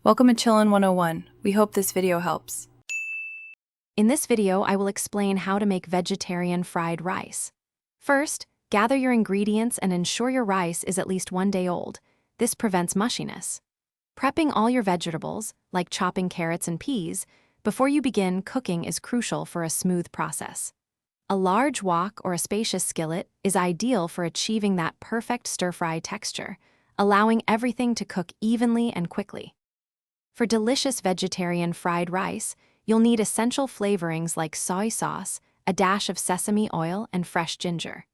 Welcome to Chillin' 101. We hope this video helps. In this video, I will explain how to make vegetarian fried rice. First, gather your ingredients and ensure your rice is at least 1 day old. This prevents mushiness. Prepping all your vegetables, like chopping carrots and peas, before you begin cooking is crucial for a smooth process. A large wok or a spacious skillet is ideal for achieving that perfect stir-fry texture, allowing everything to cook evenly and quickly. For delicious vegetarian fried rice, you'll need essential flavorings like soy sauce, a dash of sesame oil, and fresh ginger.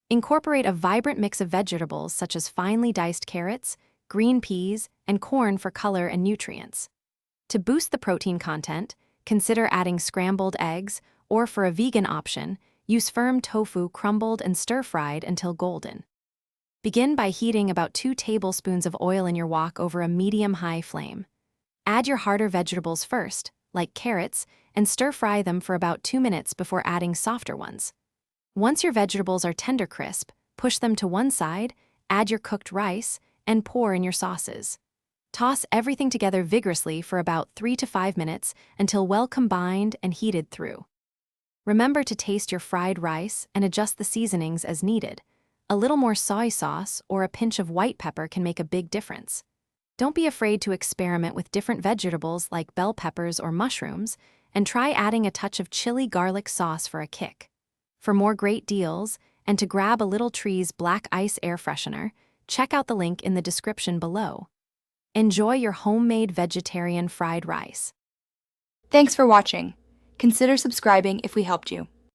Incorporate a vibrant mix of vegetables such as finely diced carrots, green peas, and corn for color and nutrients. To boost the protein content, consider adding scrambled eggs, or for a vegan option, use firm tofu crumbled and stir-fried until golden. Begin by heating about 2 tablespoons of oil in your wok over a medium-high flame. Add your harder vegetables first, like carrots, and stir-fry them for about 2 minutes before adding softer ones. Once your vegetables are tender crisp, push them to one side, add your cooked rice, and pour in your sauces. Toss everything together vigorously for about 3 to 5 minutes until well combined and heated through. Remember to taste your fried rice and adjust the seasonings as needed. A little more soy sauce or a pinch of white pepper can make a big difference. Don't be afraid to experiment with different vegetables like bell peppers or mushrooms, and try adding a touch of chili garlic sauce for a kick. For more great deals, and to grab a Little Tree's Black Ice Air Freshener, check out the link in the description below. Enjoy your homemade vegetarian fried rice. Thanks for watching. Consider subscribing if we helped you.